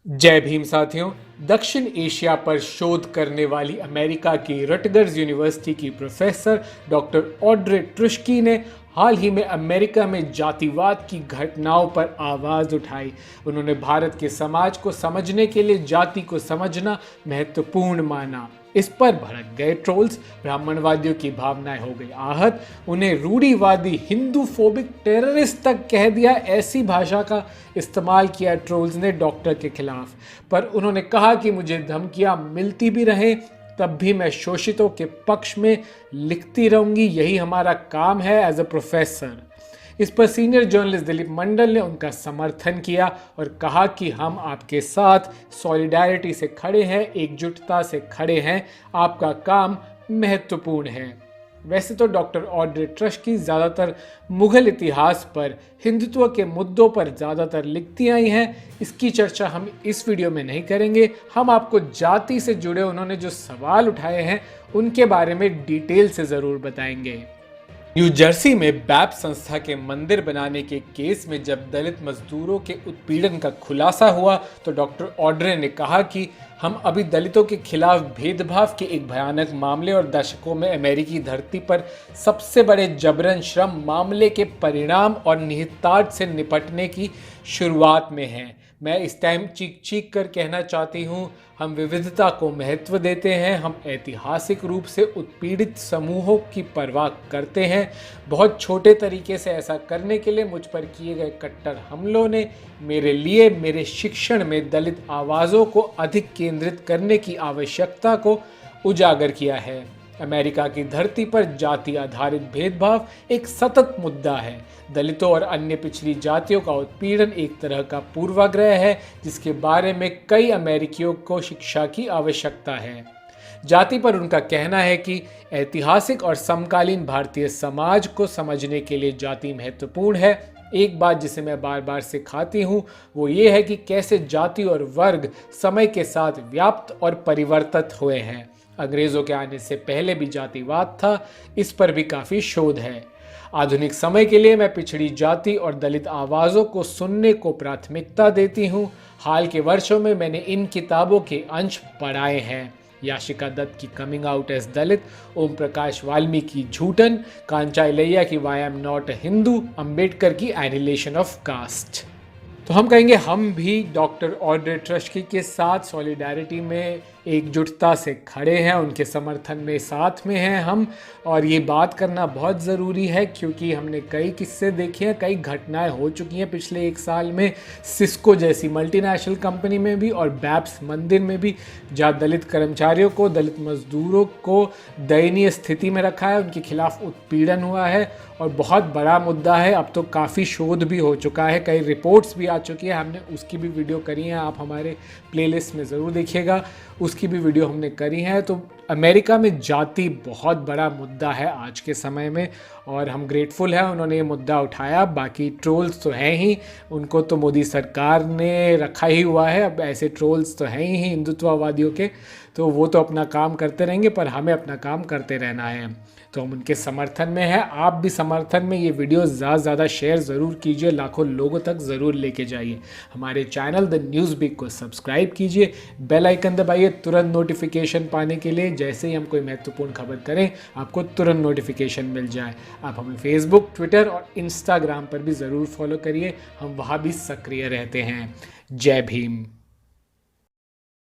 जय भीम साथियों। दक्षिण एशिया पर शोध करने वाली अमेरिका की रटगर्स यूनिवर्सिटी की प्रोफेसर डॉक्टर ऑड्रे ट्रुस्की ने हाल ही में अमेरिका में जातिवाद की घटनाओं पर आवाज़ उठाई। उन्होंने भारत के समाज को समझने के लिए जाति को समझना महत्वपूर्ण माना। इस पर भड़क गए ट्रोल्स, ब्राह्मणवादियों की भावनाएं हो गई आहत, उन्हें रूढ़िवादी हिंदू फोबिक टेररिस्ट तक कह दिया। ऐसी भाषा का इस्तेमाल किया ट्रोल्स ने डॉक्टर के खिलाफ। पर उन्होंने कहा कि मुझे धमकियां मिलती भी रहें तब भी मैं शोषितों के पक्ष में लिखती रहूंगी, यही हमारा काम है एज अ प्रोफेसर। इस पर सीनियर जर्नलिस्ट दिलीप मंडल ने उनका समर्थन किया और कहा कि हम आपके साथ सॉलिडारिटी से खड़े हैं, एकजुटता से खड़े हैं, आपका काम महत्वपूर्ण है। वैसे तो डॉक्टर ऑड्रे ट्रुस्की ज़्यादातर मुगल इतिहास पर, हिंदुत्व के मुद्दों पर ज़्यादातर लिखती आई हैं। इसकी चर्चा हम इस वीडियो में नहीं करेंगे। हम आपको जाति से जुड़े उन्होंने जो सवाल उठाए हैं उनके बारे में डिटेल से ज़रूर बताएंगे। न्यू जर्सी में बैप संस्था के मंदिर बनाने के केस में जब दलित मजदूरों के उत्पीड़न का खुलासा हुआ तो डॉक्टर ऑड्रे ने कहा कि हम अभी दलितों के खिलाफ भेदभाव के एक भयानक मामले और दशकों में अमेरिकी धरती पर सबसे बड़े जबरन श्रम मामले के परिणाम और निहितार्थ से निपटने की शुरुआत में हैं। मैं इस टाइम चीख चीख कर कहना चाहती हूँ, हम विविधता को महत्व देते हैं, हम ऐतिहासिक रूप से उत्पीड़ित समूहों की परवाह करते हैं। बहुत छोटे तरीके से ऐसा करने के लिए मुझ पर किए गए कट्टर हमलों ने मेरे लिए मेरे शिक्षण में दलित आवाज़ों को अधिक केंद्रित करने की आवश्यकता को उजागर किया है। अमेरिका की धरती पर जाति आधारित भेदभाव एक सतत मुद्दा है। दलितों और अन्य पिछड़ी जातियों का उत्पीड़न एक तरह का पूर्वाग्रह है जिसके बारे में कई अमेरिकियों को शिक्षा की आवश्यकता है। जाति पर उनका कहना है कि ऐतिहासिक और समकालीन भारतीय समाज को समझने के लिए जाति महत्वपूर्ण है। एक बात जिसे मैं बार बार सिखाती हूँ वो ये है कि कैसे जाति और वर्ग समय के साथ व्याप्त और परिवर्तित हुए हैं। अंग्रेज़ों के आने से पहले भी जातिवाद था, इस पर भी काफ़ी शोध है। आधुनिक समय के लिए मैं पिछड़ी जाति और दलित आवाज़ों को सुनने को प्राथमिकता देती हूँ। हाल के वर्षों में मैंने इन किताबों के अंश पढ़ाए हैं। याशिका दत्त की coming out as Dalit, Om Prakash Valmiki की झूठन, कांचा इलैया की why am not a Hindu, Ambedkar की एनिहिलेशन ऑफ कास्ट। तो हम कहेंगे हम भी डॉक्टर ऑड्रे ट्रुस्की के साथ सॉलिडारिटी में एकजुटता से खड़े हैं, उनके समर्थन में साथ में हैं हम। और ये बात करना बहुत ज़रूरी है क्योंकि हमने कई किस्से देखे हैं, कई घटनाएं हो चुकी हैं पिछले एक साल में सिस्को जैसी मल्टीनेशनल कंपनी में भी और बैप्स मंदिर में भी, जहाँ दलित कर्मचारियों को, दलित मजदूरों को दयनीय स्थिति में रखा है, उनके खिलाफ उत्पीड़न हुआ है और बहुत बड़ा मुद्दा है। अब तो काफ़ी शोध भी हो चुका है, कई रिपोर्ट्स भी आ चुकी है, हमने उसकी भी वीडियो करी है, आप हमारे प्लेलिस्ट में ज़रूर देखिएगा, उसकी भी वीडियो हमने करी है। तो अमेरिका में जाति बहुत बड़ा मुद्दा है आज के समय में और हम ग्रेटफुल हैं उन्होंने ये मुद्दा उठाया। बाकी ट्रोल्स तो हैं ही, उनको तो मोदी सरकार ने रखा ही हुआ है। अब ऐसे ट्रोल्स तो हैं ही हिंदुत्ववादियों के, तो वो तो अपना काम करते रहेंगे, पर हमें अपना काम करते रहना है। तो हम उनके समर्थन में हैं। आप भी समर्थन में ये वीडियो ज़्यादा से ज़्यादा शेयर ज़रूर कीजिए, लाखों लोगों तक ज़रूर लेके जाइए। हमारे चैनल द न्यूज़ बिग को सब्सक्राइब कीजिए, बेल आइकन दबाइए तुरंत नोटिफिकेशन पाने के लिए। जैसे ही हम कोई महत्वपूर्ण खबर करें आपको तुरंत नोटिफिकेशन मिल जाए। आप हमें फेसबुक, ट्विटर और इंस्टाग्राम पर भी ज़रूर फॉलो करिए, हम वहाँ भी सक्रिय रहते हैं। जय भीम।